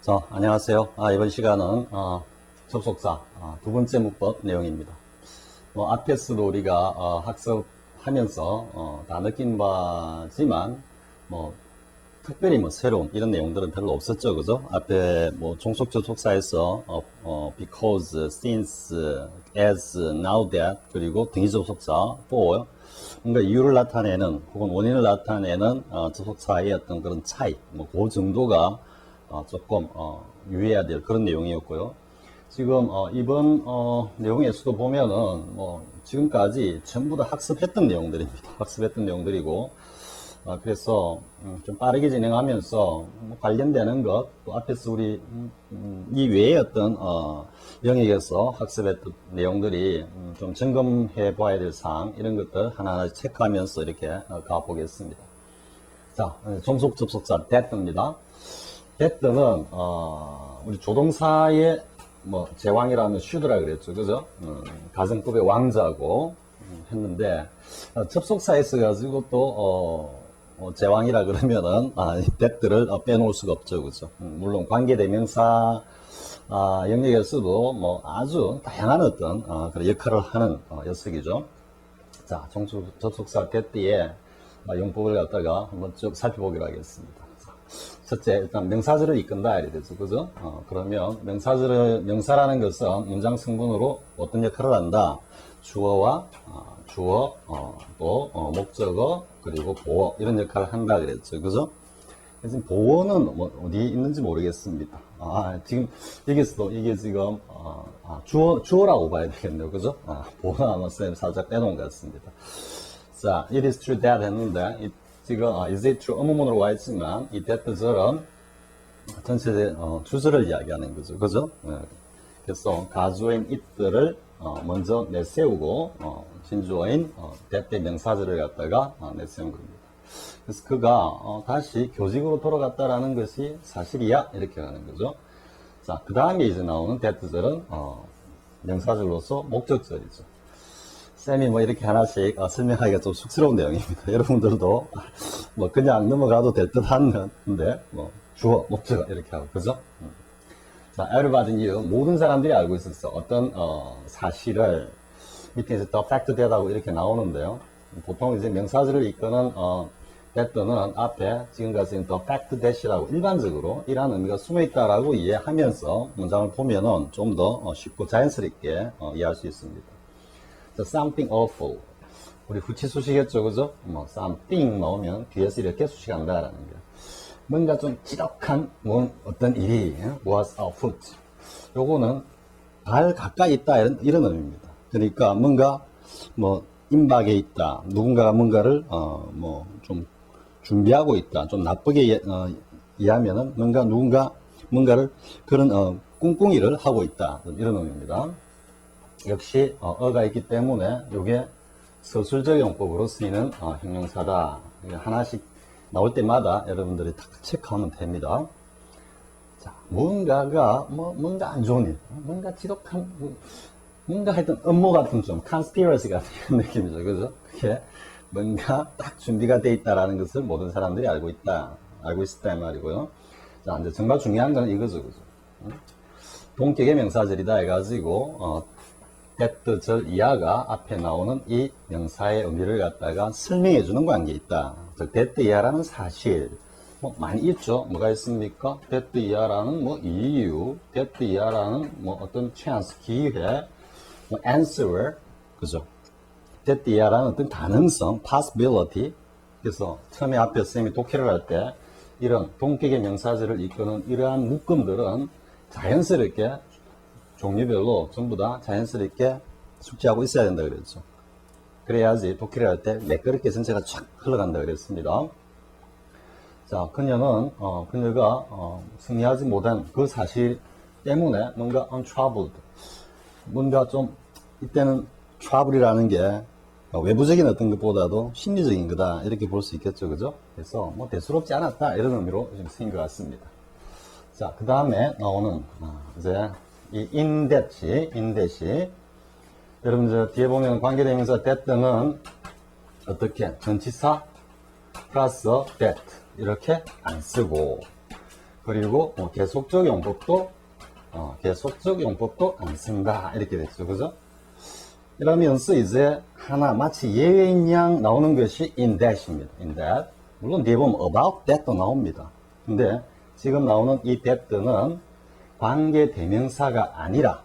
안녕하세요. 이번 시간은 접속사 두 번째 문법 내용입니다. 앞에서도 우리가 학습하면서 다 느낀 바지만 특별히 새로운 이런 내용들은 별로 없었죠, 그죠? 앞에 종속 접속사에서 because, since, as, now that 그리고 등위 접속사 for 뭔가 이유를 나타내는 혹은 원인을 나타내는 접속사의 어떤 그런 차이, 그 정도가 조금 유의해야 될 그런 내용이었고요. 지금 이번 내용에서도 보면은 지금까지 전부 다 학습했던 내용들입니다. 학습했던 내용들이고 그래서 좀 빠르게 진행하면서 관련되는 것, 또 앞에서 우리 이 외의 어떤 영역에서 학습했던 내용들이 좀 점검해 봐야 될 사항, 이런 것들 하나하나 체크하면서 이렇게 가보겠습니다. 자, 종속 접속사 that입니다. that는 우리 조동사의 제왕이라면 should라 그랬죠, 그죠? 가정법의 왕자고 했는데 접속사에 있어가지고 또 제왕이라 그러면은 that를 빼놓을 수가 없죠, 그죠? 물론 관계대명사 영역에서도 아주 다양한 어떤 그런 역할을 하는 녀석이죠. 자, 종속 접속사 that의 용법을 갖다가 한번 쭉 살펴보기로 하겠습니다. 첫째, 일단 명사절을 이끈다 이래 되죠, 그죠? 그러면 명사라는 것은 문장 성분으로 어떤 역할을 한다? 주어와 주어, 또 목적어, 그리고 보어, 이런 역할을 한다 그랬죠, 그죠? 지금 보어는 어디 있는지 모르겠습니다. 지금 여기서도 이게 지금 주어라고 봐야 되겠네요, 그죠? 보어는 아마 쌤 살짝 빼놓은 것 같습니다. 자, it is true that 했는데 지금 is it true 의문문으로 와 있지만 이 that절은 전체 주절을 이야기하는 거죠, 그죠? 그래서 가주어인 it들을 먼저 내세우고 진주어인 that 명사절을 갖다가 내세운 겁니다. 그래서 그가 다시 교직으로 돌아갔다라는 것이 사실이야, 이렇게 하는 거죠. 자, 그 다음에 이제 나오는 that절은 명사절로서 목적절이죠. 쌤이 이렇게 하나씩 설명하기가 좀 쑥스러운 내용입니다. 여러분들도 그냥 넘어가도 될 듯 하는데, 주어, 목적어 이렇게 하고, 그죠? 자, everybody knew. 모든 사람들이 알고 있었어. 어떤 사실을 밑에 이제 the fact that하고 이렇게 나오는데요. 보통 이제 명사절을 이끄는 that는 앞에 지금까지 the fact that이라고 일반적으로 이러한 의미가 숨어 있다라고 이해하면서 문장을 보면은 좀 더 쉽고 자연스럽게 이해할 수 있습니다. something awful. 우리 후치 수식했죠, 그죠? something 넣으면 뒤에서 이렇게 수식한다라는 게. 뭔가 좀 지독한 어떤 일이 was afoot. 요거는 발 가까이 있다, 이런 의미입니다. 그러니까 뭔가 임박에 있다. 누군가가 뭔가를 좀 준비하고 있다. 좀 나쁘게 이해하면은 누군가 뭔가를 그런 꿍꿍이를 하고 있다, 이런 의미입니다. 역시 어가 있기 때문에 이게 서술적 용법으로 쓰이는 형용사다. 하나씩 나올 때마다 여러분들이 다 체크하면 됩니다. 자, 뭔가가 뭔가 안 좋은 일, 뭔가 지독한, 뭔가 하여튼 음모 같은 좀 conspiracy 같은 이런 느낌이죠, 그죠? 그게 뭔가 딱 준비가 돼 있다라는 것을 모든 사람들이 알고 있었다 말이고요. 자, 이제 정말 중요한 건 이거죠, 그죠? 동격의 명사절이다 해가지고 that절 이하가 앞에 나오는 이 명사의 의미를 갖다가 설명해 주는 관계에 있다. 즉, that 이하라는 사실, 많이 있죠. 뭐가 있습니까? that 이하라는 이유, that 이하라는 어떤 chance, 기회, answer, 그죠? that 이하라는 어떤 가능성, possibility. 그래서 처음에 앞에 쌤이 독해를 할 때 이런 동격의 명사절을 이끄는 이러한 묶음들은 자연스럽게 종류별로 전부 다 자연스럽게 숙지하고 있어야 된다 그랬죠. 그래야지 독해를 할 때 매끄럽게 전체가 쫙 흘러간다 그랬습니다. 자, 그녀가 승리하지 못한 그 사실 때문에 뭔가 untroubled, 뭔가 좀 이때는 trouble이라는 게 외부적인 어떤 것보다도 심리적인 거다, 이렇게 볼 수 있겠죠, 그죠? 그래서 대수롭지 않았다, 이런 의미로 좀 쓰인 것 같습니다. 자, 그 다음에 나오는 이제 이 in that이 여러분 저 뒤에 보면 관계대명사 that는 어떻게 전치사 플러스 that 이렇게 안 쓰고 그리고 계속적 용법도 안 쓴다. 이렇게 됐죠. 그죠? 이러면서 이제 하나 마치 예외인 양 나오는 것이 in that입니다. in that. 물론 뒤에 보면 about that도 나옵니다. 근데 지금 나오는 이 that는 관계 대명사가 아니라,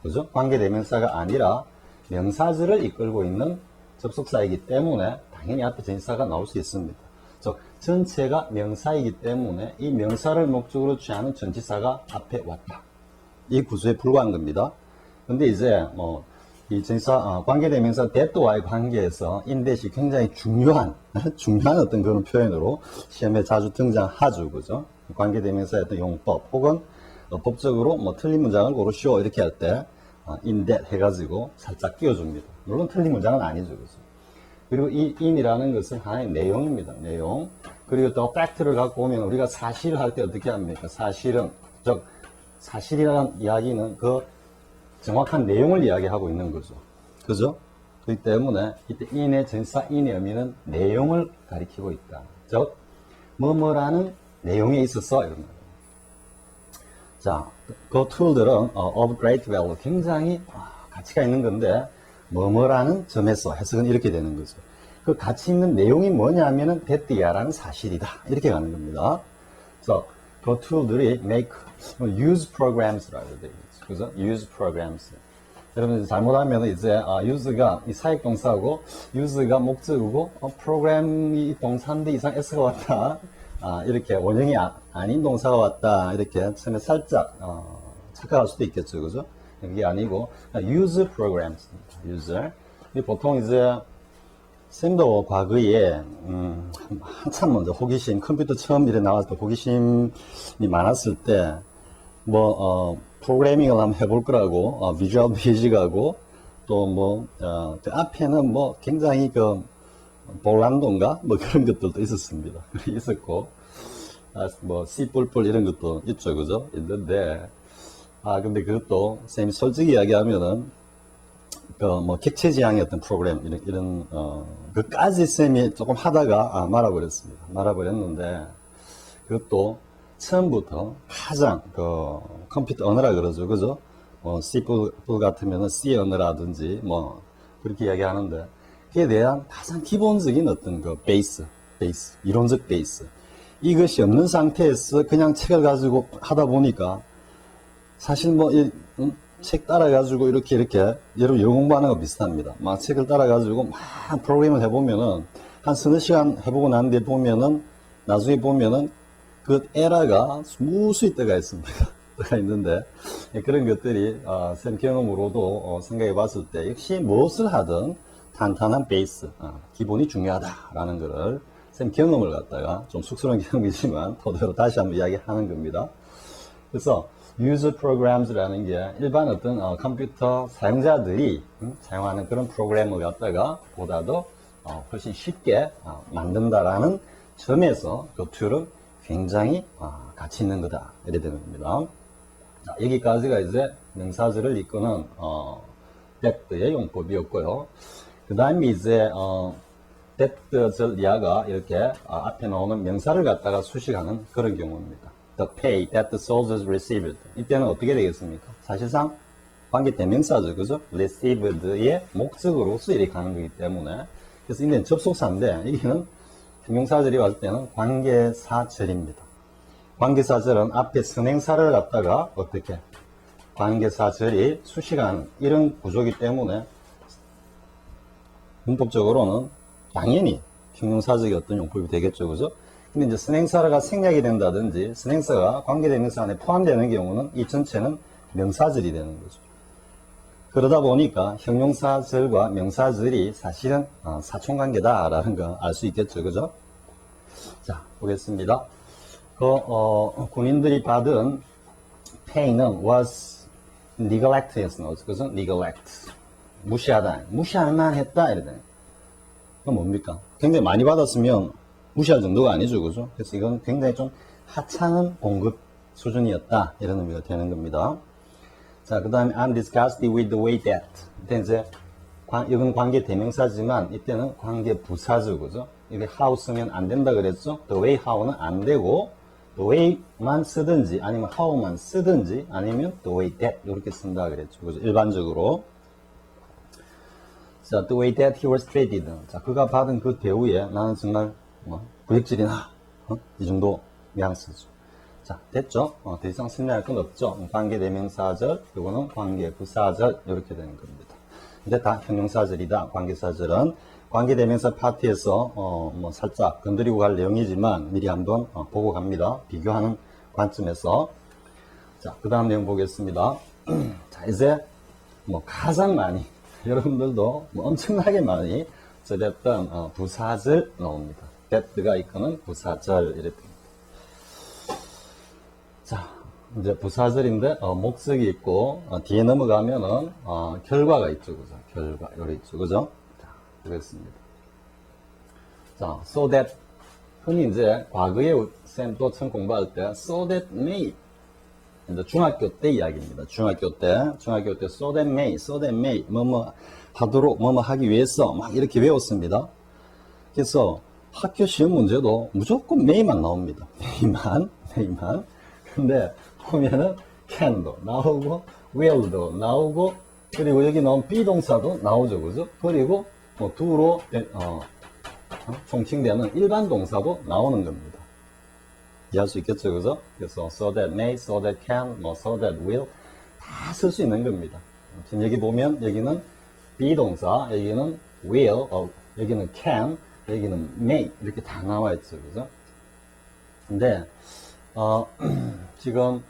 그죠? 관계 대명사가 아니라 명사절을 이끌고 있는 접속사이기 때문에 당연히 앞에 전치사가 나올 수 있습니다. 즉, 전체가 명사이기 때문에 이 명사를 목적으로 취하는 전치사가 앞에 왔다. 이 구조에 불과한 겁니다. 근데 이제 이 전치사 관계대명사 that와의 관계에서 in that이 굉장히 중요한 어떤 그런 표현으로 시험에 자주 등장하죠. 그죠? 관계대명사의 어떤 용법 혹은 법적으로 틀린 문장을 고르시오 이렇게 할 때 in that 해가지고 살짝 끼워줍니다. 물론 틀린 문장은 아니죠. 그죠? 그리고 이 in이라는 것은 하나의 내용입니다. 내용. 그리고 또 fact를 갖고 오면 우리가 사실을 할 때 어떻게 합니까? 사실은, 즉 사실이라는 이야기는 그 정확한 내용을 이야기하고 있는 거죠. 그죠? 그렇기 때문에 이때 in의 전치사 in의 의미는 내용을 가리키고 있다. 즉 뭐뭐라는 내용에 있어서 이런 거예요. 자, 그 툴들은 of great value, 굉장히 가치가 있는 건데 뭐뭐라는 점에서 해석은 이렇게 되는 거죠. 그 가치 있는 내용이 뭐냐면은 that야라는 사실이다. 이렇게 가는 겁니다. 그래서 그 툴들이 make, use programs라고 되어 있죠. 그죠? use programs. 여러분 잘못하면 이제 use가 이 사역 동사고 use가 목적이고 program이 동사인데 이상 s가 왔다. 이렇게 원형이 아닌 동사가 왔다. 이렇게 처음에 살짝 착각할 수도 있겠죠. 그죠? 그게 아니고 use programs. user. 보통 이제 쌤도 과거에 한참 먼저 호기심, 컴퓨터 처음 일에 나왔을 때 호기심이 많았을 때 프로그래밍을 한번 해볼 거라고 비주얼 베이직하고 또 그 앞에는 굉장히 그 볼란도인가 그런 것들도 있었습니다. 있었고 C++ 이런 것도 있죠. 그죠? 있는데 근데 그것도 쌤이 솔직히 이야기하면은 객체 지향의 어떤 프로그램, 이런, 그까지 쌤이 조금 하다가, 말아버렸습니다. 말아버렸는데, 그것도 처음부터 가장, 컴퓨터 언어라 그러죠. 그죠? C++ 같으면은 C 언어라든지, 그렇게 이야기하는데, 그에 대한 가장 기본적인 어떤 베이스, 이론적 베이스. 이것이 없는 상태에서 그냥 책을 가지고 하다 보니까, 사실 책 따라가지고 이렇게 여러분 영어 공부하는 거 비슷합니다. 막 책을 따라가지고 막 프로그램을 해보면은 한 서너 시간 해보고 난 뒤에 보면은 나중에 보면은 그 에러가 무수히 때가 있습니다. 때가 있는데 그런 것들이 쌤 경험으로도 생각해 봤을 때 역시 무엇을 하든 탄탄한 베이스, 기본이 중요하다라는 것을 쌤 경험을 갖다가 좀 쑥스러운 경험이지만 토대로 다시 한번 이야기하는 겁니다. 그래서 user programs라는 게 일반 어떤 컴퓨터 사용자들이 사용하는 그런 프로그램을 갖다가 보다도 훨씬 쉽게 만든다라는 점에서 그 툴은 굉장히 가치 있는 거다. 이래 되는 겁니다. 자, 여기까지가 이제 명사절을 이끄는 that의 용법이었고요. 그 다음에 이제 that절 이하가 이렇게 앞에 나오는 명사를 갖다가 수식하는 그런 경우입니다. The pay that the soldiers received. 이때는 어떻게 되겠습니까? 사실상 관계 대명사죠. 그죠? received의 목적으로서 이렇게 가는 거기 때문에. 그래서 이는 접속사인데, 여기는 형용사절이 왔을 때는 관계사절입니다. 관계사절은 앞에 선행사를 갖다가 어떻게? 관계사절이 수식하는 이런 구조이기 때문에 문법적으로는 당연히 형용사적인 어떤 용법이 되겠죠. 그죠? 근데 이제 선행사가 생략이 된다든지 선행사가 관계대명사 안에 포함되는 경우는 이 전체는 명사절이 되는 거죠. 그러다 보니까 형용사절과 명사절이 사실은 사촌관계다라는 거 알 수 있겠죠. 그죠? 자, 보겠습니다. 군인들이 받은 pay는 was neglect였습니다. 그래서 neglect. 무시하다. 무시할 만했다. 이러다. 그건 뭡니까? 굉장히 많이 받았으면 무시할 정도가 아니죠. 그죠? 그래서 이건 굉장히 좀 하찮은 공급 수준이었다. 이런 의미가 되는 겁니다. 자, 그 다음에 I'm disgusted with the way that. 이때 이제, 이건 관계 대명사지만 이때는 관계 부사죠. 그죠? 이게 how 쓰면 안 된다 그랬죠? The way how는 안 되고, the way만 쓰든지 아니면 how만 쓰든지 아니면 the way that 이렇게 쓴다 그랬죠. 그죠? 일반적으로. 자, the way that he was treated. 자, 그가 받은 그 대우에 나는 정말 구역질이나 이 정도 뉘앙스죠. 자, 됐죠? 더 이상 설명할 건 없죠. 관계대명사절, 이거는 관계부사절 이렇게 되는 겁니다. 이제 다 형용사절이다. 관계사절은 관계대명사 파트에서 뭐 살짝 건드리고 갈 내용이지만 미리 한번 보고 갑니다. 비교하는 관점에서. 자, 그 다음 내용 보겠습니다. 자, 이제 뭐 가장 많이 여러분들도 뭐 엄청나게 많이 써봤던 부사절 나옵니다. that가 이끄는 부사절 이랬습니다. 자, 이제 부사절인데 목적이 있고 뒤에 넘어가면은 결과가 있죠, 그죠? 결과 여기 있죠, 그죠? 자, 그렇습니다. 자, so that 흔히 이제 과거에 쌤도 처음 공부할 때 so that may 이제 중학교 때 이야기입니다. 중학교 때 so that may 뭐뭐 하도록 뭐뭐 하기 위해서 막 이렇게 외웠습니다. 그래서 학교 시험 문제도 무조건 may만 나옵니다. may만. 근데 보면은 can도 나오고 will도 나오고 그리고 여기 나온 비동사도 나오죠, 그죠? 그리고 뭐 do로 총칭되는 일반 동사도 나오는 겁니다. 이해할 수 있겠죠, 그죠? 그래서 so that may, so that can, 뭐 so that will 다 쓸 수 있는 겁니다. 지금 여기 보면 여기는 비동사, 여기는 will, 여기는 can, 여기는 may 이렇게 다 나와 있죠, 그죠? 근데 지금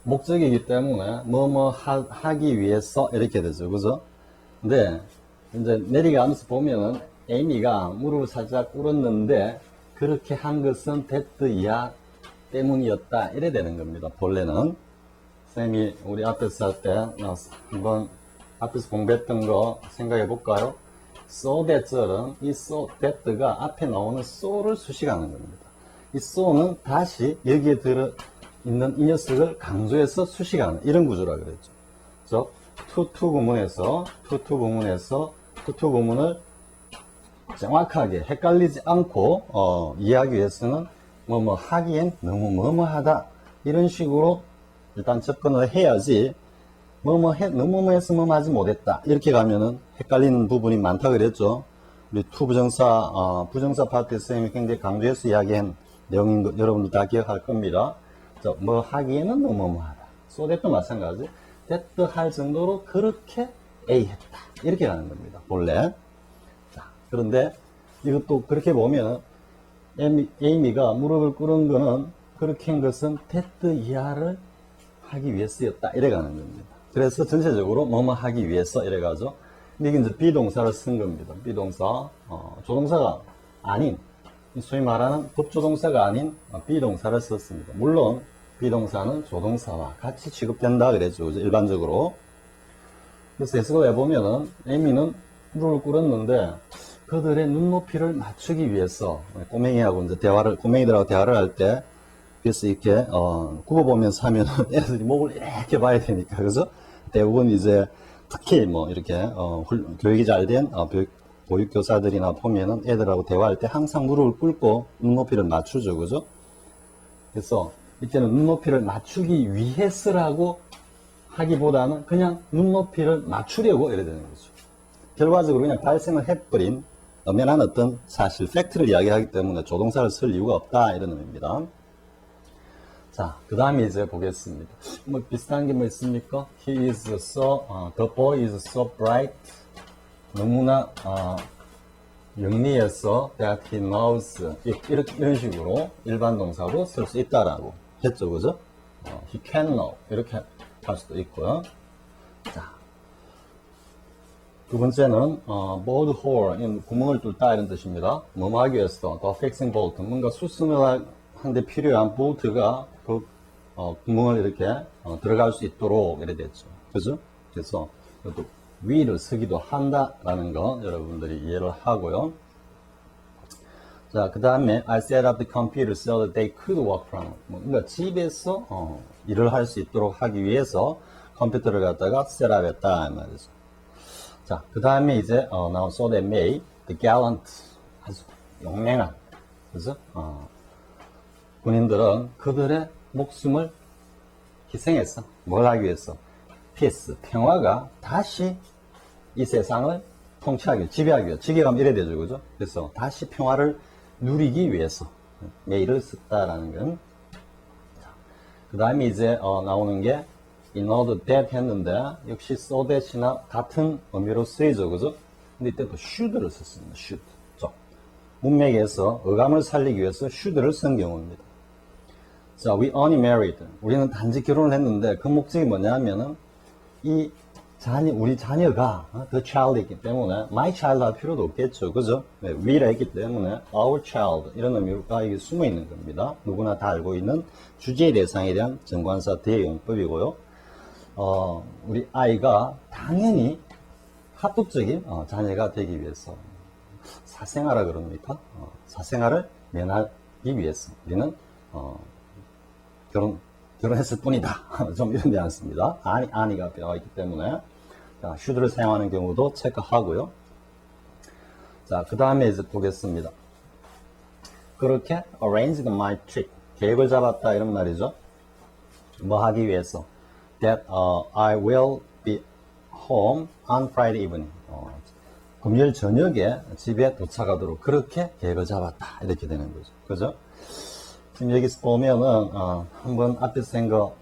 목적이기 때문에 뭐뭐 하기 위해서 이렇게 되죠, 그죠? 근데 이제 내려가면서 보면은 에이미가 무릎을 살짝 꿇었는데 그렇게 한 것은 that 이하 때문이었다 이래 되는 겁니다. 본래는 쌤이 우리 앞에서 할 때 한번 앞에서 공부했던 거 생각해 볼까요? so that절은 이 so that가 앞에 나오는 so를 수식하는 겁니다. 이 so는 다시 여기에 들어 있는 이 녀석을 강조해서 수식하는 이런 구조라 그랬죠. 그래서 to 구문에서 to 구문을 정확하게 헷갈리지 않고 이해하기 위해서는 뭐뭐 하기엔 너무 뭐뭐하다 이런 식으로 일단 접근을 해야지 너무 뭐해서 뭐하지 못했다 이렇게 가면은 헷갈리는 부분이 많다 그랬죠. 우리 to 부정사 파트에서 쌤이 굉장히 강조해서 이야기한 내용인 거 여러분들 다 기억할 겁니다. 뭐 하기에는 너무 뭐하다. so that도 마찬가지. that 할 정도로 그렇게 A 했다. 이렇게 가는 겁니다. 본래. 자, 그런데 이것도 그렇게 보면 에이미가 무릎을 꿇은 거는 그렇게 한 것은 that 이하를 하기 위해서였다. 이래 가는 겁니다. 그래서 전체적으로 뭐뭐 하기 위해서 이래 가죠. 근데 이게 이제 비동사를 쓴 겁니다. 비동사, 조동사가 아닌 소위 말하는 법조동사가 아닌 비동사를 썼습니다. 물론 비동사는 조동사와 같이 취급된다 그랬죠, 그죠? 일반적으로. 그래서 해석을 해보면은 에이미는 무릎을 꿇었는데 그들의 눈높이를 맞추기 위해서 꼬맹이하고 이제 꼬맹이들하고 대화를 할 때 그래서 이렇게 굽어보면서 하면 애들이 목을 이렇게 봐야 되니까 그래서 대부분 이제 특히 뭐 이렇게 교육이 잘 된 보육교사들이나 보면은 애들하고 대화할 때 항상 무릎을 꿇고 눈높이를 맞추죠, 그죠? 그래서 이때는 눈높이를 맞추기 위해서라고 하기보다는 그냥 눈높이를 맞추려고 이래 되는 거죠. 결과적으로 그냥 발생을 해버린 엄연한 어떤 사실, 팩트를 이야기하기 때문에 조동사를 쓸 이유가 없다 이런 의미입니다. 자, 그 다음에 이제 보겠습니다. 뭐 비슷한 게 뭐 있습니까? He is so, the boy is so bright. 너무나 영리해서 that he knows 이런 식으로 일반 동사로 쓸 수 있다라고 했죠, 그죠? he can know 이렇게 할 수도 있고요. 자, 두 번째는 bored hole 구멍을 뚫다 이런 뜻입니다. 뭐뭐 하기 위해서 the fixing bolt 뭔가 수승을 하는데 필요한 볼트가 그 구멍을 이렇게 들어갈 수 있도록 이래 됐죠, 그죠? 그래서 이것도 위를 쓰기도 한다라는 거 여러분들이 이해를 하고요. 자, 그 다음에 I set up the computer so that they could work from home. 그러니까 집에서 일을 할 수 있도록 하기 위해서 컴퓨터를 갖다가 셋업했다 이 말이죠. 자, 그 다음에 이제 나온 so that may the gallant 아주 용맹한 그죠? 군인들은 그들의 목숨을 희생했어. 뭘 하기 위해서? 피스, 평화가 다시 이 세상을 통치하기 위해, 지배하기 위해, 지배하면 이래 되죠, 그죠? 그래서 다시 평화를 누리기 위해서 메일을 썼다라는 건. 그 다음에 이제 나오는 게 in order that 했는데 역시 so that이나 같은 의미로 쓰이죠, 그죠? 근데 이때 또 should를 썼습니다. should. 문맥에서 어감을 살리기 위해서 should를 쓴 경우입니다. 자, we only married. 우리는 단지 결혼을 했는데 그 목적이 뭐냐면은 이 우리 자녀가 the child이기 때문에 my child 할 필요도 없겠죠. 그죠? 네, we라 했기 때문에 our child 이런 의미가 이게 숨어 있는 겁니다. 누구나 다 알고 있는 주제의 대상에 대한 정관사 대용법이고요. 우리 아이가 당연히 합법적인 자녀가 되기 위해서 사생아라 그럽니까? 사생아를 면하기 위해서 우리는 결혼했을 뿐이다. 좀 이런 뉘앙스입니다. 아니가 되어 있기 때문에 자, should를 사용하는 경우도 체크하고요. 자, 그 다음에 이제 보겠습니다. 그렇게 arranged my trip 계획을 잡았다 이런 말이죠. 뭐 하기 위해서 that I will be home on Friday evening. 금요일 저녁에 집에 도착하도록 그렇게 계획을 잡았다 이렇게 되는 거죠. 그죠? 지금 여기서 보면은 한번 앞에서 한 거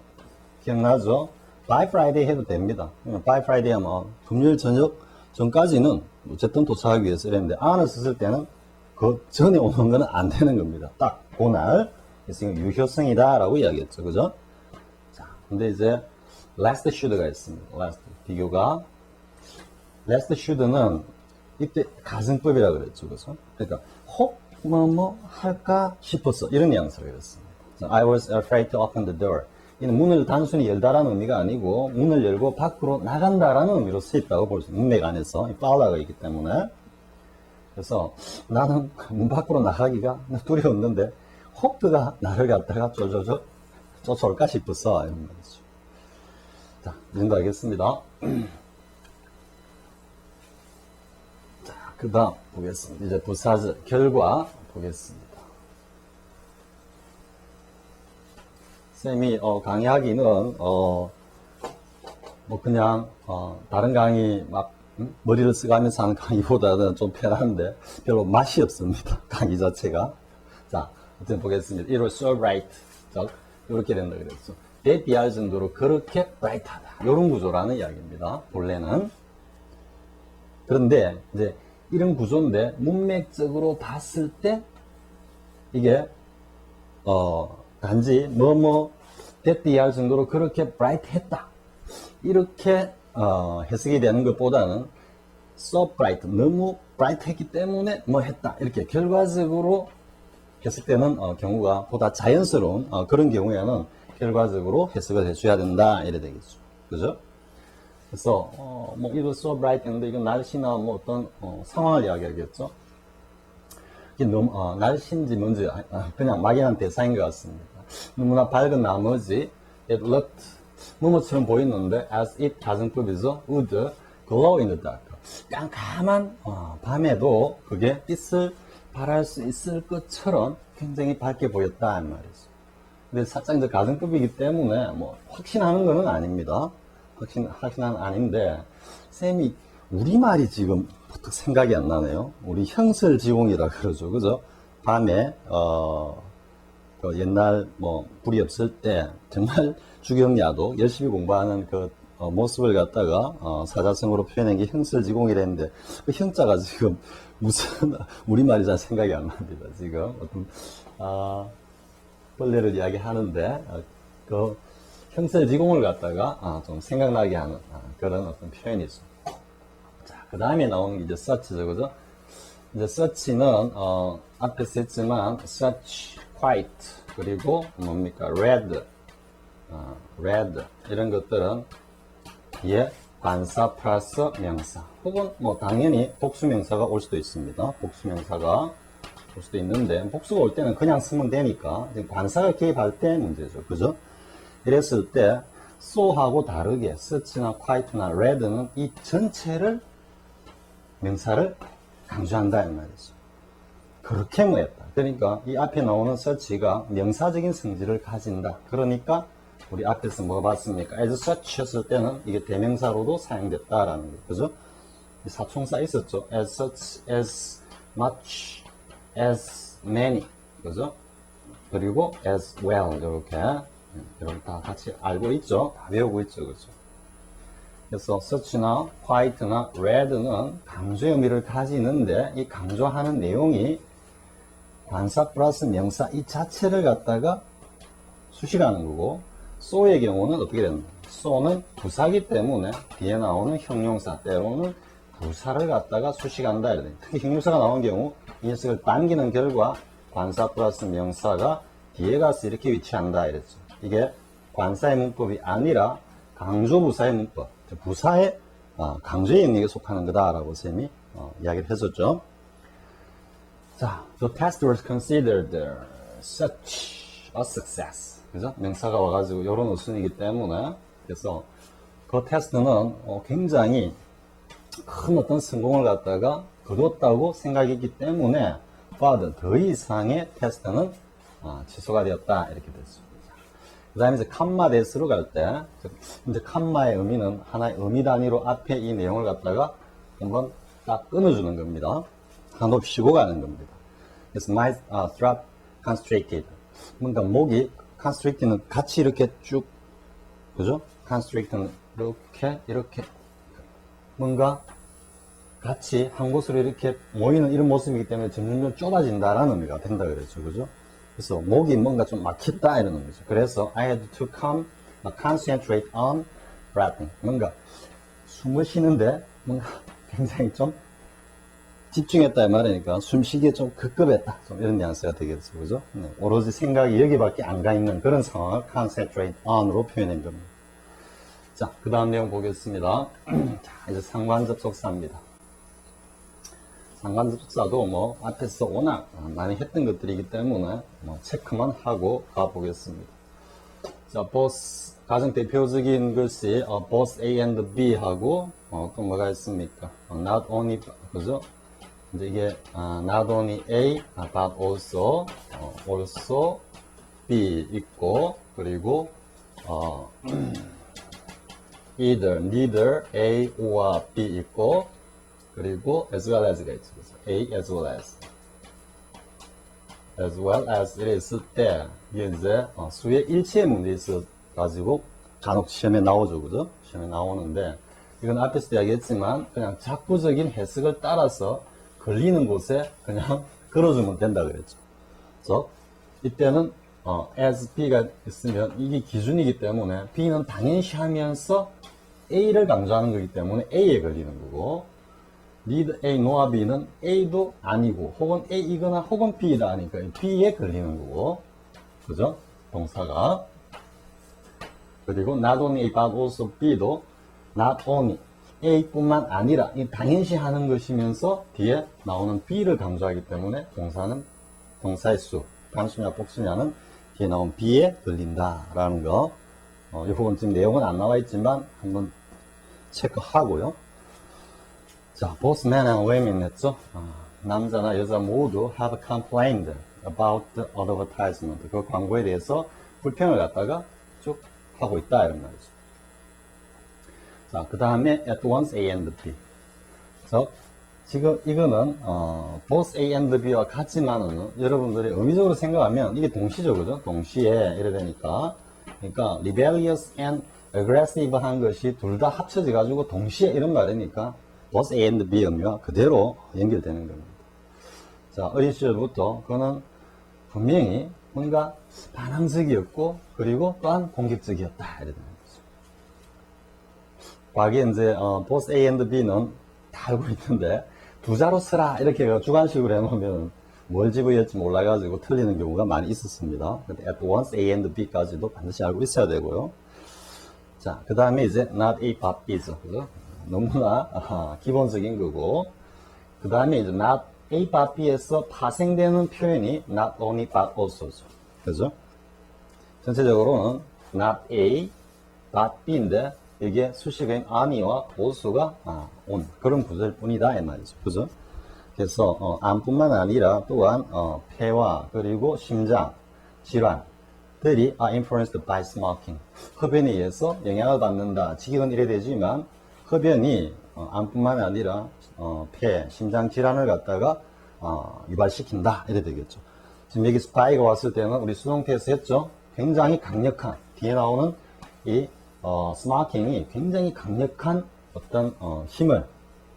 기억나죠? by Friday 해도 됩니다. by Friday 하면 금요일 저녁 전까지는 어쨌든 도착하기 위해서 이랬는데 안을 썼을 때는 그 전에 오는 거는 안 되는 겁니다. 딱 그날 그래서 유효성이다 라고 이야기했죠. 그죠? 자, 근데 이제 last should가 있습니다. last 비교가 last should는 이때 가정법이라고 그랬죠. 그죠? 그러니까 혹 뭐 할까 싶었어 이런 뉘앙스를 그랬습니다. I was afraid to open the door. 이는 문을 단순히 열다라는 의미가 아니고 문을 열고 밖으로 나간다라는 의미로 쓰였다고 볼 수 있는 문맥 안에서 파울라가 있기 때문에 그래서 나는 문 밖으로 나가기가 두려웠는데 혹드가 나를 갖다가 쫓아올까 싶었어 이런 말이죠. 자, 이 정도 하겠습니다. 그 다음 보겠습니다. 이제 부사절 결과 보겠습니다. 쌤이 강의하기는 뭐 그냥 다른 강의 막 머리를 쓰가면서 하는 강의보다는 좀 편한데 별로 맛이 없습니다. 강의 자체가. 자, 어쨌든 보겠습니다. It was so bright. 자, 이렇게 된다 그랬죠. 대비할 정도로 그렇게 bright하다. 이런 구조라는 이야기입니다. 본래는. 그런데 이제 이런 구조인데 문맥적으로 봤을 때 이게 단지 대띠할 정도로 그렇게 브라이트했다 이렇게 해석이 되는 것보다는 so bright 너무 브라이트했기 때문에 뭐 했다 이렇게 결과적으로 해석되는 경우가 보다 자연스러운 그런 경우에는 결과적으로 해석을 해줘야 된다 이래 되겠죠. 그죠? 그래서 뭐 it was so bright 했는데 이건 날씨나 뭐 어떤 상황을 이야기하겠죠. 이게 너무 날씨인지 뭔지 그냥 막연한 대사인 것 같습니다. 너무나 밝은 나머지 it looked 뭐뭐처럼 보이는데 as if 가정법이죠. would glow in the dark. 깜깜한 밤에도 그게 빛을 발할 수 있을 것처럼 굉장히 밝게 보였다 한 말이죠. 근데 살짝 이제 가정법이기 때문에 뭐 확신하는 것은 아닙니다. 확신은 아닌데 쌤이 우리말이 지금 부쩍 생각이 안 나네요. 우리 형설지공이라 그러죠. 그죠? 밤에 그 옛날 뭐 불이 없을 때 정말 주경야도 열심히 공부하는 그 모습을 갖다가 사자성어로 표현한 게 형설지공이랬는데 그 형자가 지금 무슨 우리말이 잘 생각이 안 납니다. 지금 어떤 벌레를 이야기하는데 그 형설지공을 갖다가 좀 생각나게 하는 그런 어떤 표현이죠. 자, 그 다음에 나오는 게 이제 such죠, 그죠? 이제 such는 앞에서 했지만 such, quite 그리고 뭡니까 red, red 이런 것들은 관사 플러스 명사 혹은 뭐 당연히 복수명사가 올 수도 있습니다. 복수명사가 올 수도 있는데 복수가 올 때는 그냥 쓰면 되니까 관사가 개입할 때 문제죠, 그죠? 이랬을 때 so하고 다르게 such나 quite나 red는 이 전체를 명사를 강조한다 이 말이죠. 그렇게 뭐 했다. 그러니까 이 앞에 나오는 search가 명사적인 성질을 가진다. 그러니까 우리 앞에서 뭐 봤습니까? as such 했을 때는 이게 대명사로도 사용됐다라는 거예요. 그죠? 사총사 있었죠. as such, as much, as many. 그죠? 그리고 as well. 이렇게 다 같이 알고 있죠. 다 외우고 있죠. 그죠? 그래서 such나 quite나 read는 강조의 의미를 가지는데 이 강조하는 내용이 관사 플러스 명사 이 자체를 갖다가 수식하는 거고, so의 경우는 어떻게 되는 거예요? so는 부사기 때문에 뒤에 나오는 형용사 때로는 부사를 갖다가 수식한다. 이래. 특히 형용사가 나온 경우 이 녀석을 당기는 결과 관사 플러스 명사가 뒤에 가서 이렇게 위치한다. 이랬죠. 이게 관사의 문법이 아니라 강조부사의 문법, 부사의 강조의 영역에 속하는 거다라고 쌤이 이야기를 해줬죠. 자, the test was considered such a success. 그죠? 명사가 와가지고 이런 어순이기 때문에 그래서 그 테스트는 굉장히 큰 어떤 성공을 갖다가 거뒀다고 생각했기 때문에 further 더 이상의 테스트는 취소가 되었다 이렇게 됐습니다. 그 다음에 이제 컴마 데스로 갈 때 이제 컴마의 의미는 하나의 의미 단위로 앞에 이 내용을 갖다가 한번 딱 끊어주는 겁니다. 한없 쉬고 가는 겁니다. 그래서 my throat constricted. 뭔가 목이 constricted는 같이 이렇게 쭉, 그죠? constricted는 이렇게 뭔가 같이 한 곳으로 이렇게 모이는 이런 모습이기 때문에 점점 좁아진다라는 의미가 된다 그랬죠. 그죠? 그래서 목이 뭔가 좀 막혔다 이런 의미죠. 그래서 I had to concentrate on breathing. 뭔가 숨을 쉬는데 뭔가 굉장히 좀 집중했다 이 말이니까 숨쉬기에 좀 급급했다. 좀 이런 뉘앙스가 되겠죠. 그죠? 네, 오로지 생각이 여기밖에 안 가 있는 그런 상황을 concentrate on으로 표현한 겁니다. 자, 그 다음 내용 보겠습니다. 자, 이제 상관접속사입니다. 상관접속사도 뭐 앞에서 워낙 많이 했던 것들이기 때문에 뭐 체크만 하고 가보겠습니다. 자, both 가장 대표적인 것이 both A and B 하고 또 뭐가 있습니까? not only, 그죠? 이제 이게 not only A but also B 있고, 그리고 either, neither A or B 있고, 그리고 as well as가 있죠. A as well as 이래 있을 때 이게 이제 수의 일치의 문제 있어 가지고 간혹 시험에 나오죠. 그죠? 시험에 나오는데 이건 앞에서 이야기했지만 그냥 작부적인 해석을 따라서 걸리는 곳에 그냥 걸어주면 된다 그랬죠. 그래서 이때는 as B가 있으면 이게 기준이기 때문에 B는 당연시하면서 A를 강조하는 거기 때문에 A에 걸리는 거고, neither A nor B는 A도 아니고 혹은 A이거나 혹은 B다 하니까 B에 걸리는 거고, 그죠? 동사가. 그리고 not only A but also B도 not only A뿐만 아니라 당연시하는 것이면서 뒤에 나오는 B를 강조하기 때문에 동사는 동사의 수, 단수냐 복수냐는 뒤에 나온 B에 걸린다라는 거. 이 부분 지금 내용은 안 나와 있지만 한번 체크하고요. 자, both men and women 했죠. 남자나 여자 모두 have complained about the advertisement. 그 광고에 대해서 불평을 갖다가 쭉 하고 있다 이런 말이죠. 자, 그 다음에 at once A and B. 그래서 지금 이거는 both A and B와 같지만은 여러분들이 의미적으로 생각하면 이게 동시죠, 그죠? 동시에 이래 되니까, 그러니까 rebellious and aggressive 한 것이 둘 다 합쳐져 가지고 동시에 이런 말이니까 both A and B 의미와 그대로 연결되는 겁니다. 자, 어린 시절부터 그는 분명히 뭔가 반항적이었고 그리고 또한 공격적이었다 이래 되는 거죠. 과거에 이제 both A and B는 다 알고 있는데 두 자로 쓰라 이렇게 주관식으로 해놓으면 뭘 집어야 할지 몰라가지고 틀리는 경우가 많이 있었습니다. 근데 at once A and B까지도 반드시 알고 있어야 되고요. 자, 그 다음에 이제 not A but B죠. 그죠? 너무나 기본적인 거고, 그 다음에 이제 not A but B에서 파생되는 표현이 not only but also죠. 그죠? 전체적으로는 not A but B인데 이게 수식어인 only와 also가 온 그런 구조일 뿐이다 이 말이죠. 그죠? 그래서 암뿐만 아니라 또한 폐와 그리고 심장 질환들이 are influenced by smoking. 흡연에 의해서 영향을 받는다. 직역은 이래 되지만 흡연이 암뿐만 아니라 폐, 심장 질환을 갖다가 유발시킨다. 이래 되겠죠. 지금 여기 스파이가 왔을 때는 우리 수동태에서 했죠. 굉장히 강력한 뒤에 나오는 이 스모킹이 굉장히 강력한 어떤 힘을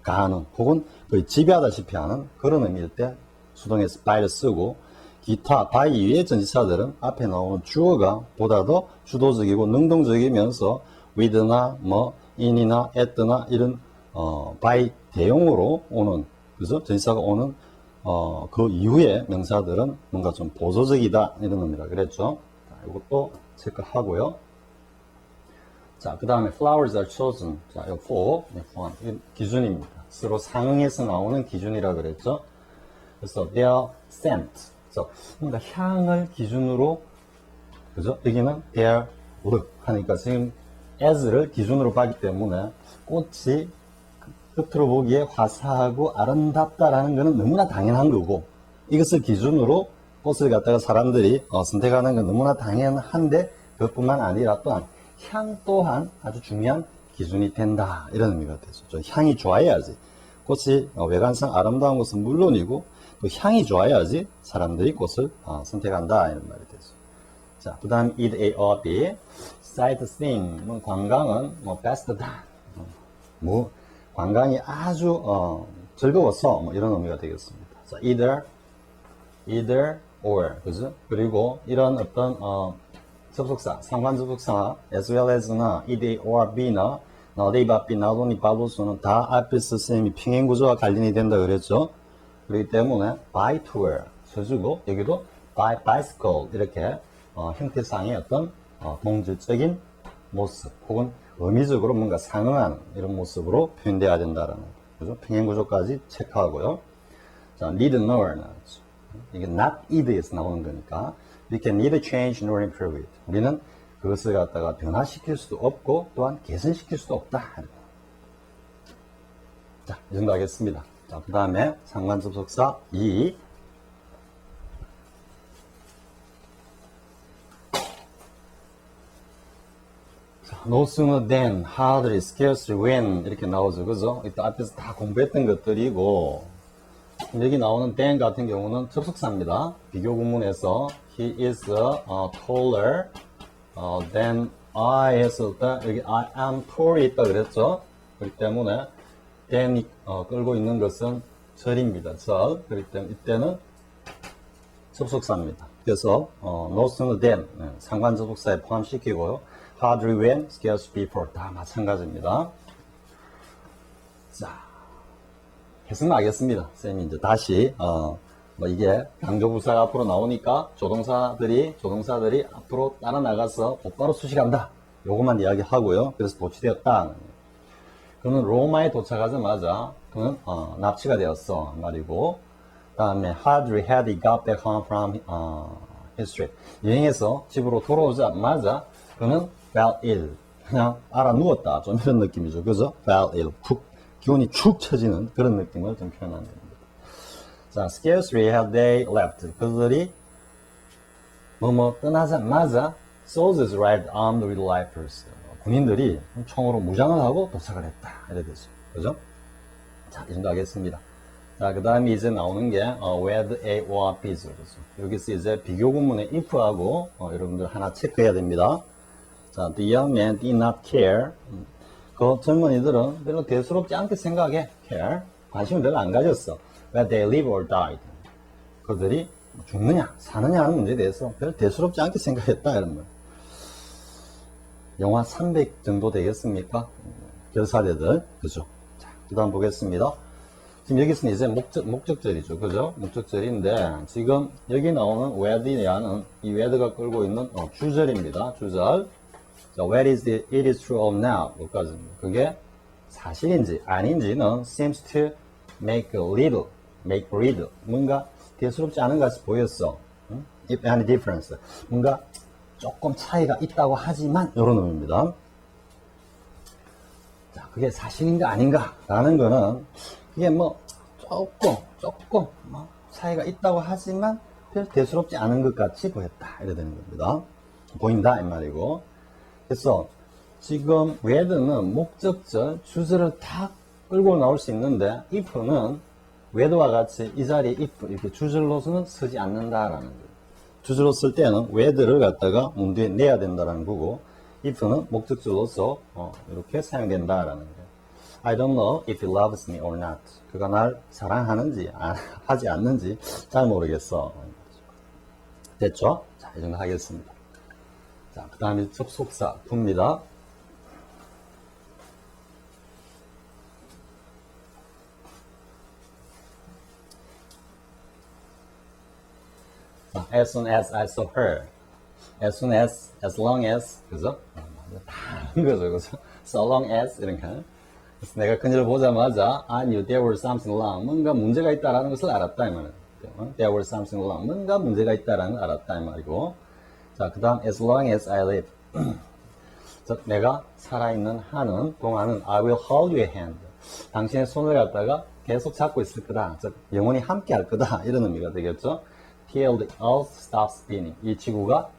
가하는 혹은 거의 지배하다시피 하는 그런 의미일 때 수동의 spy를 쓰고 기타 by 이외의 전치사들은 앞에 나오는 주어가 보다 더 주도적이고 능동적이면서 with나 뭐 in이나 at나 이런 by 대용으로 오는 그죠? 전치사가 오는 그 이후의 명사들은 뭔가 좀 보조적이다 이런 의미라 그랬죠. 자, 이것도 체크하고요. 자, 그 다음에 flowers are chosen. 자, 이 for, 이건 기준입니다. 서로 상응해서 나오는 기준이라 그랬죠. 그래서 they are scent. 그래서 뭔가 향을 기준으로, 그죠? 여기는 they are wood 하니까 지금 as를 기준으로 봤기 때문에 꽃이 겉으로 보기에 화사하고 아름답다라는 것은 너무나 당연한 거고 이것을 기준으로 꽃을 갖다가 사람들이 선택하는 건 너무나 당연한데 그것뿐만 아니라 또한 향 또한 아주 중요한 기준이 된다 이런 의미가 되죠. 좀 향이 좋아야지 꽃이 외관상 아름다운 것은 물론이고 또 향이 좋아야지 사람들이 꽃을 선택한다 이런 말이 되죠. 자, 그 다음 eat A or B sightseeing 관광은 best다 관광이 아주 즐거워서 이런 의미가 되겠습니다. 자, either or 그죠? 그리고 이런 어떤 접속사, 상관 접속사 as well as나 either or B나 they but be not only 바보수는 다 앞에서 쌤이 평행 구조와 관련이 된다 그랬죠. 그렇기 때문에 by tour 서주고 여기도 by bicycle 이렇게 형태상의 어떤 동질적인 모습 혹은 의미적으로 뭔가 상응하는 이런 모습으로 표현돼야 된다라는 거죠. 평행 구조까지 체크하고요. 자, need nor 나왔죠. 이게 not either에서 나오는 거니까 we can neither change nor improve it. 우리는 그것을 갖다가 변화시킬 수도 없고 또한 개선시킬 수도 없다. 자, 이 정도 하겠습니다. 자, 그 다음에 상관접속사 2. No sooner than, hardly, scarcely, when 이렇게 나오죠. 그죠? 이따 앞에서 다 공부했던 것들이고 여기 나오는 than 같은 경우는 접속사입니다. 비교 구문에서 he is taller than I 했을 때 여기 I am tall이 있다 그랬죠. 그렇기 때문에 than이 끌고 있는 것은 절입니다. 절. 그렇기 때문에 이때는 접속사입니다. 그래서 no sooner than 상관 접속사에 포함시키고요. hardly when, scarce before 다 마찬가지입니다. 자, 해석은 알겠습니다. 쌤이 이제 다시 이게 강조부사가 앞으로 나오니까 조동사들이 앞으로 따라 나가서 곧바로 수식한다. 요것만 이야기하고요. 그래서 도취되었다. 그는 로마에 도착하자마자 그는 납치가 되었어 말이고, 다음에 hardly had he got back home from his trip. 여행에서 집으로 돌아오자마자 그는 fell ill. 그냥 알아 누웠다. 좀 이런 느낌이죠. 그죠? fell ill. 기운이 축 처지는 그런 느낌을 좀 표현하는 겁니다. 자, scarcely had they left. 그들이 떠나자마자 soldiers arrived armed with rifles. 군인들이 총으로 무장을 하고 도착을 했다. 이래 되죠. 그죠? 자, 이 정도 하겠습니다. 자, 그 다음에 이제 나오는 게 whether A or B죠. 여기서 이제 비교 구문의 if하고 여러분들 하나 체크해야 됩니다. 자, the young man did not care. 그 젊은이들은 별로 대수롭지 않게 생각해. care. 관심을 별로 안 가졌어. whether they live or died. 그들이 죽느냐, 사느냐 하는 문제에 대해서 별로 대수롭지 않게 생각했다. 이런 말. 영하 300 정도 되겠습니까? 결사대들. 그죠? 자, 그 다음 보겠습니다. 지금 여기서는 이제 목적절이죠. 그죠? 목적절인데, 지금 여기 나오는 where이라는 이 where가 끌고 있는 주절입니다. 주절. 자, what is it is true of now? 여기까지입니다. 그게 사실인지 아닌지는 seems to make little. 뭔가 대수롭지 않은 것이 보였어. If any difference. 뭔가 조금 차이가 있다고 하지만, 이런 의미입니다. 자, 그게 사실인가 아닌가? 라는 거는, 그게 조금 뭐 차이가 있다고 하지만 별 대수롭지 않은 것 같이 보였다. 이래 되는 겁니다. 보인다 이 말이고. 그래서 지금 where는 목적절 주절을 다 끌고 나올 수 있는데 if는 where와 같이 이 자리에 if 이렇게 주절로서는 쓰지 않는다라는 거예요. 주절로 쓸 때는 where를 갖다가 문 뒤에 내야 된다라는 거고 if는 목적절로서 이렇게 사용된다라는 거예요. I don't know if he loves me or not. 그가 날 사랑하는지 하지 않는지 잘 모르겠어. 됐죠? 자, 이 정도 하겠습니다. 자, 그 다음에 접속사 do입니다. As soon as I saw her. As soon as long as, 그죠? 다른 거죠, 그죠? So long as, 이런 거. 그래서 내가 그녀를 보자마자 I knew there was something wrong. 뭔가 문제가 있다라는 것을 알았다, 이 말이에요. There was something wrong. 뭔가 문제가 있다라는 걸 알았다, 이 말이고. 자, 그 다음, as long as I live. 즉, 내가 살아있는 한은, 동안은 I will hold your hand. 당신의 손을 갖다가 계속 잡고 있을 거다. 즉, 영원히 함께 할 거다. 이런 의미가 되겠죠. Till the earth stops spinning. 이 지구가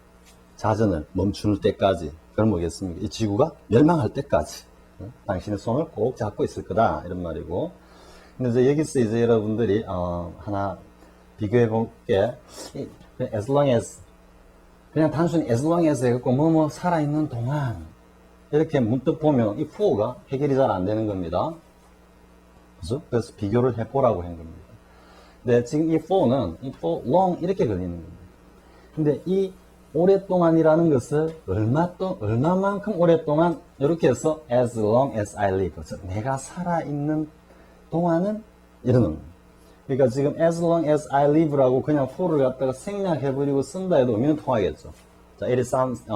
자전을 멈출 때까지. 그럼 뭐겠습니까? 이 지구가 멸망할 때까지. 당신의 손을 꼭 잡고 있을 거다. 이런 말이고. 근데 이제 여기서 이제 여러분들이, 하나 비교해 볼게. as long as, 그냥 단순히 as long as 해갖고 뭐뭐 살아있는 동안. 이렇게 문득 보면 이 fu어가 해결이 잘 안 되는 겁니다. 그죠? 그래서 비교를 해보라고 한 겁니다. 네, 지금 이 for는, 이 for long 이렇게 걸리는 겁니다. 근데 이 오랫동안이라는 것을 얼마만큼 오랫동안 이렇게 해서 as long as I live. 즉, 내가 살아있는 동안은 이런 의미. 그러니까 지금 as long as I live라고 그냥 for를 갖다가 생략해버리고 쓴다 해도 의미는 통하겠죠. 자, it is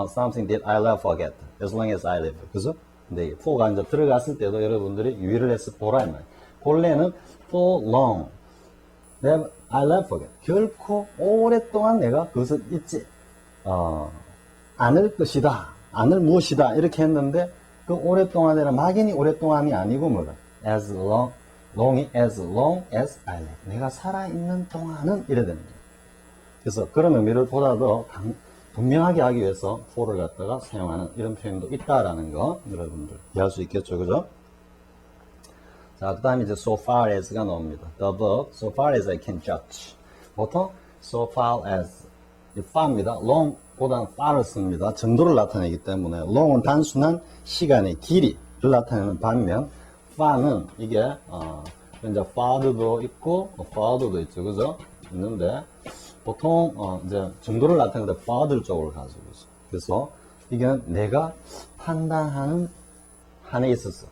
something that I never forget. as long as I live. 그죠? 근데 for가 이제 들어갔을 때도 여러분들이 유의를 해서 보라 이 말이에요. 본래는 for long. I never forget. 결코 오랫동안 내가 그것을 잊지 않을 것이다. 않을 무엇이다. 이렇게 했는데 그 오랫동안이라 막연히 오랫동안이 아니고 뭐다. as long as I live. 내가 살아있는 동안은 이래 되는 거예요. 그래서 그런 의미를 보다 더 분명하게 하기 위해서 for를 갖다가 사용하는 이런 표현도 있다라는 거 여러분들 이해할 수 있겠죠. 그죠? 자, 그 다음에 이제 so far as가 나옵니다. The verb so far as I can judge. 보통 so far as far입니다. long보다는 far를 씁니다. 정도를 나타내기 때문에 long은 단순한 시간의 길이를 나타내는 반면 far는 이게 이제 far도 있고 far도 있죠. 그죠? 있는데 보통 이제 정도를 나타내는 far들 쪽으로 가지고 있어요. 그래서 이게 내가 판단하는 한에 있어서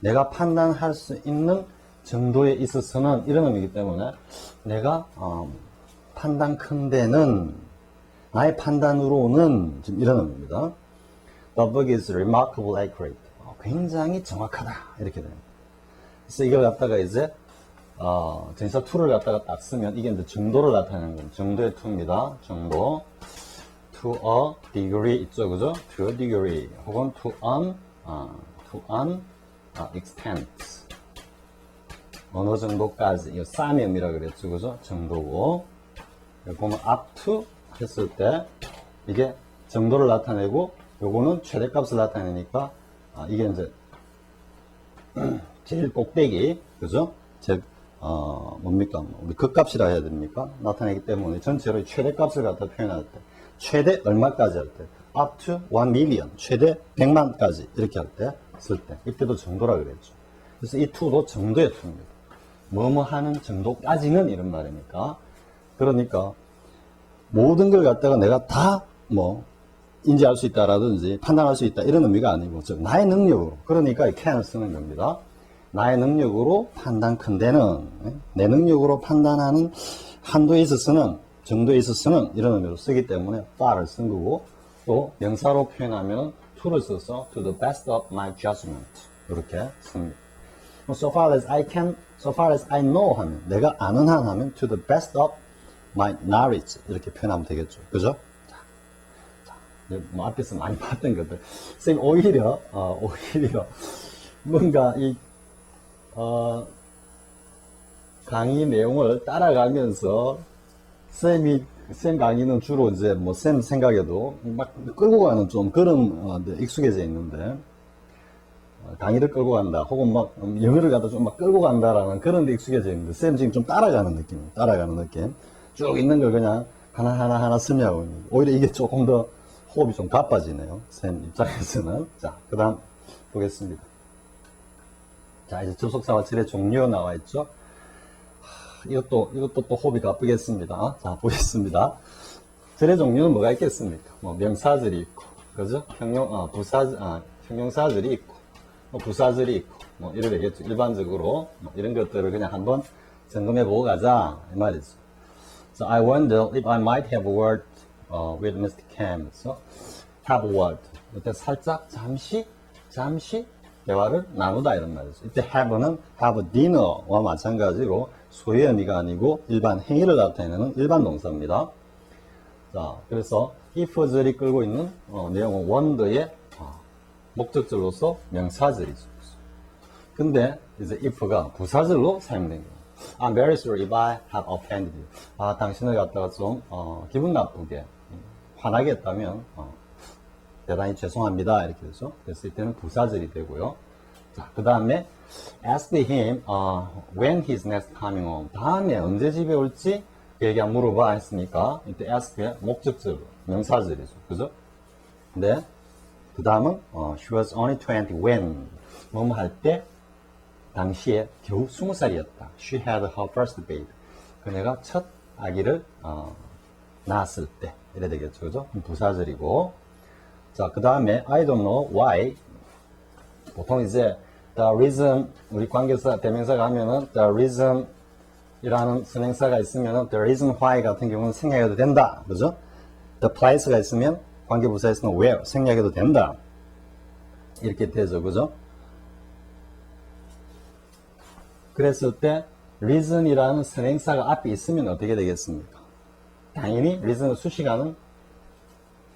내가 판단할 수 있는 정도에 있어서는 이런 의미이기 때문에 내가 판단컨대는 나의 판단으로는 지금 이런 의미입니다. The book is remarkably accurate. 굉장히 정확하다 이렇게 됩니다. 그래서 이걸 갖다가 이제 전치사 to를 갖다가 딱 쓰면 이게 이제 정도를 나타내는 거예요. 정도의 to입니다. 정도 to a degree 있죠, 그죠? to a degree 혹은 to an extent 어느 정도까지 이거 쌈의 의미라 그랬죠, 그죠? 정도고 보면 up to 했을 때 이게 정도를 나타내고 요거는 최대값을 나타내니까 이게 이제 제일 꼭대기 그죠? 뭡니까? 우리 극값이라 해야 됩니까? 나타내기 때문에 전체로 최대값을 갖다 표현할 때 최대 얼마까지 할 때 up to 1 million 최대 100만까지 이렇게 할 때 쓸 때 이때도 정도라 그랬죠. 그래서 이 to도 정도의 to입니다. 뭐뭐 하는 정도까지는 이런 말이니까 그러니까 모든 걸 갖다가 내가 다 인지할 수 있다라든지 판단할 수 있다 이런 의미가 아니고 즉 나의 능력으로 그러니까 이 can을 쓰는 겁니다. 나의 능력으로 판단컨대는 내 능력으로 판단하는 한도에 있어서는 정도에 있어서는 이런 의미로 쓰기 때문에 far를 쓴 거고 또 명사로 표현하면 to를 써서 to the best of my judgment 이렇게 씁니다. So far as I can, so far as I know 하면 내가 아는 한 하면 to the best of my knowledge 이렇게 표현하면 되겠죠. 그죠? 자, 앞에서 많이 봤던 것들. 선생님 오히려 뭔가 강의 내용을 따라가면서 쌤 강의는 주로 이제 뭐 쌤 생각에도 막 끌고 가는 좀 그런 익숙해져 있는데 강의를 끌고 간다 혹은 막 영어를 갖다 좀 막 끌고 간다라는 그런 데 익숙해져 있는데 쌤 지금 좀 따라가는 느낌 쭉 있는 걸 그냥 하나 쓰냐고 오히려 이게 조금 더 호흡이 좀 가빠지네요 쌤 입장에서는. 자, 그 다음 보겠습니다. 자, 이제 접속사와 절의 종류 나와 있죠. 이것도 또 호흡이 가쁘겠습니다. 자, 보겠습니다. 절의 종류는 뭐가 있겠습니까? 뭐, 명사절이 있고, 그죠? 형용사절이 있고, 뭐 부사절이 있고, 뭐, 이래 되겠죠. 일반적으로, 뭐 이런 것들을 그냥 한번 점검해 보고 가자. 이 말이죠. So, I wonder if I might have a word, with Mr. Cam. So, have a word. 이때 살짝, 잠시, 대화를 나누다 이런 말이죠. 이때 have는 have dinner와 마찬가지로 소의 의미가 아니고 일반 행위를 나타내는 일반 동사입니다. 자, 그래서 if절이 끌고 있는 내용은 wonder의 목적절로서 명사절이죠. 근데 이제 if가 부사절로 사용된 거예요. I'm very sorry if I have offended you. 당신을 갖다가 좀 기분 나쁘게 화나게 했다면 대단히 죄송합니다. 이렇게 되죠. 그래서 이때는 부사절이 되고요. 자, 그 다음에 asked him when he's next coming home. 다음에 언제 집에 올지 그에게 물어봐 했으니까 이때 ask의 목적절 명사절이죠. 그죠? 근데 그 다음은 she was only 20 when 뭐뭐 할 때 당시에 겨우 20살이었다. She had her first baby. 그녀가 첫 아기를 낳았을 때 이래 되겠죠. 그죠? 부사절이고 자, 그 다음에 I don't know why. 보통 이제 the reason 우리 관계사 대명사가 하면은 the reason 이라는 선행사가 있으면은 the reason why 같은 경우는 생략해도 된다. 그죠? the place가 있으면 관계부사에서는 where 생략해도 된다. 이렇게 되죠. 그죠? 그랬을 때 reason이라는 선행사가 앞에 있으면 어떻게 되겠습니까? 당연히 reason의 수식하는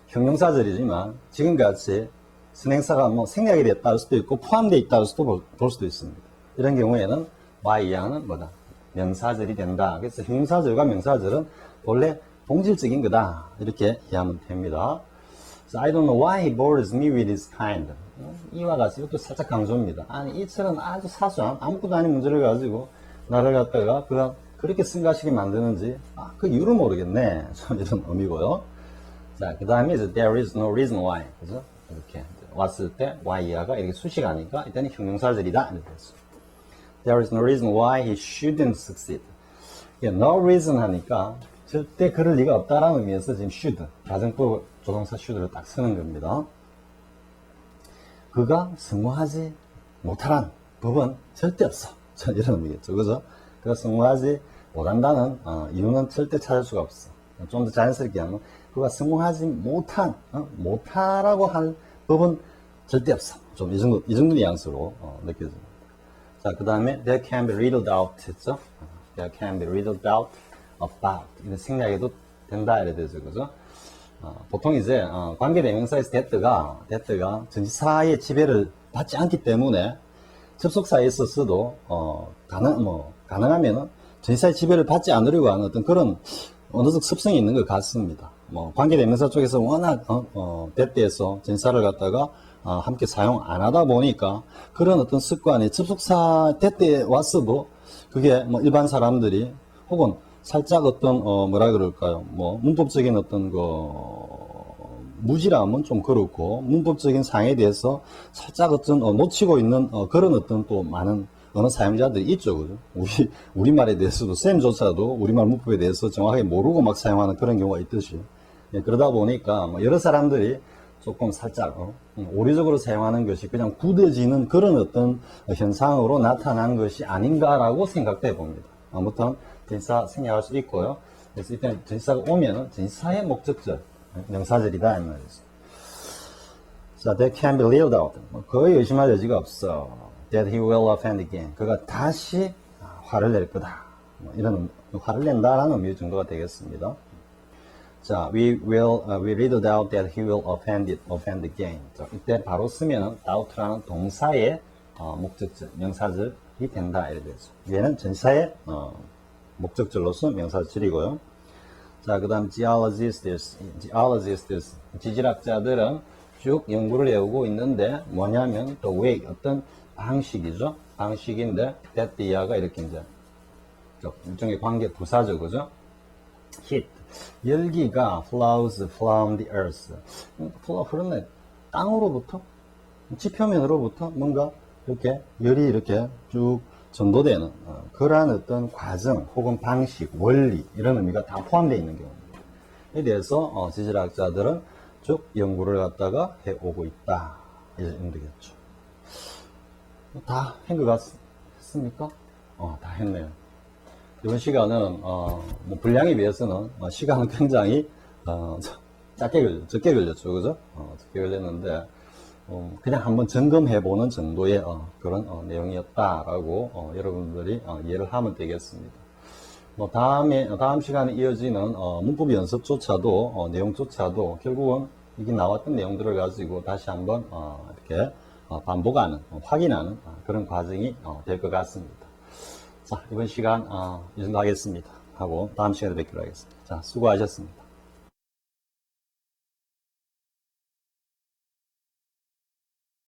형용사절이지만 지금같이 선행사가 뭐 생략이 됐다 할 수도 있고 포함되어 있다 할 수도 볼 수도 있습니다. 이런 경우에는 y 이하는 뭐다? 명사절이 된다. 그래서 형용사절과 명사절은 원래 동질적인 거다. 이렇게 이해하면 됩니다. So I don't know why he bores me with his kind. 이와 같이 이것도 살짝 강조입니다. 아니 이처럼 아주 사소한 아무것도 아닌 문제를 가지고 나를 갖다가 그렇게 생각하시게 만드는지 그 이유를 모르겠네. 좀 이런 의미고요. 자, 그 다음에 이제 there is no reason why. 그죠? 이렇게 왔을 때 why 이하가 이렇게 수식하니까 이때는 형용사절이다. 이렇게 됐어. There is no reason why he shouldn't succeed. no reason 하니까 절대 그럴 리가 없다라는 의미에서 지금 should, 가정법 조동사 should를 딱 쓰는 겁니다. 그가 성공하지 못하란 법은 절대 없어. 이런 의미겠죠. 그죠? 그가 성공하지 못한다는 이유는 절대 찾을 수가 없어. 좀 더 자연스럽게 하면 그가 성공하지 못하라고 할 법은 절대 없어. 좀 이 정도 뉘앙스로 느껴집니다. 자, 그 다음에 there can be little doubt 했죠? there can be little doubt about. 이런 생략해도 된다. 이래 되죠. 그죠? 보통 이제 관계대명사에서 that가 전치사의 지배를 받지 않기 때문에 접속사에 있어서도 가능하면은 전치사의 지배를 받지 않으려고 하는 어떤 그런 어느적 습성이 있는 것 같습니다. 관계대명사 쪽에서 워낙 that에서 전치사를 갖다가 함께 사용 안 하다 보니까 그런 어떤 습관이 접속사 that에 왔어도 그게 일반 사람들이 혹은 살짝 어떤 뭐라 그럴까요? 문법적인 어떤 무지람은 좀 그렇고 문법적인 상에 대해서 살짝 어떤 놓치고 있는 그런 어떤 또 많은 어느 사용자들이 있죠. 그죠? 우리말에 대해서도 쌤조차도 우리말 문법에 대해서 정확하게 모르고 막 사용하는 그런 경우가 있듯이 그러다 보니까 여러 사람들이 조금 살짝 오리적으로 사용하는 것이 그냥 굳어지는 그런 어떤 현상으로 나타난 것이 아닌가라고 생각돼 봅니다. 아무튼 전치사 생략할 수 있고요. 그래서 일단 전치사가 오면은 전치사의 목적절 명사절이다 이 말이죠. 자, that can be little doubt. 거의 의심할 여지가 없어. That he will offend again. 그가 다시 화를 낼 거다. 이런 화를 낸다라는 의미 정도가 되겠습니다. 자, we little doubt that he will offend again. 자, 이때 바로 쓰면은 doubt라는 동사의 목적절, 명사절 된다 이래 되죠. 얘는 전치사의 목적절로서 명사절이고요. 자, 그 다음 geologists, 지질학자들은 쭉 연구를 해오고 있는데 뭐냐면 the way, 어떤 방식이죠. 방식인데 that the가 이렇게 이제 일종의 관계 부사죠, 그죠? heat, 열기가 flows from the earth, 흐르네, 땅으로부터, 지표면으로부터 뭔가 이렇게 열이 이렇게 쭉 전도되는 그러한 어떤 과정 혹은 방식, 원리 이런 의미가 다 포함되어 있는 경우입니다. 에 대해서 지질학자들은 쭉 연구를 갖다가 해오고 있다 이런 되겠죠. 다 한 것 같습니까? 다 했네요. 이번 시간은 뭐 분량에 비해서는 시간은 굉장히 적게 걸렸죠, 그죠? 적게 걸렸는데 그냥 한번 점검해보는 정도의 그런 내용이었다라고 여러분들이 이해를 하면 되겠습니다. 뭐 다음 시간에 이어지는 문법 연습조차도 내용조차도 결국은 이게 나왔던 내용들을 가지고 다시 한번 이렇게 반복하는 확인하는 그런 과정이 될 것 같습니다. 자, 이번 시간 이 정도 하겠습니다. 하고 다음 시간에 뵙기로 하겠습니다. 자, 수고하셨습니다.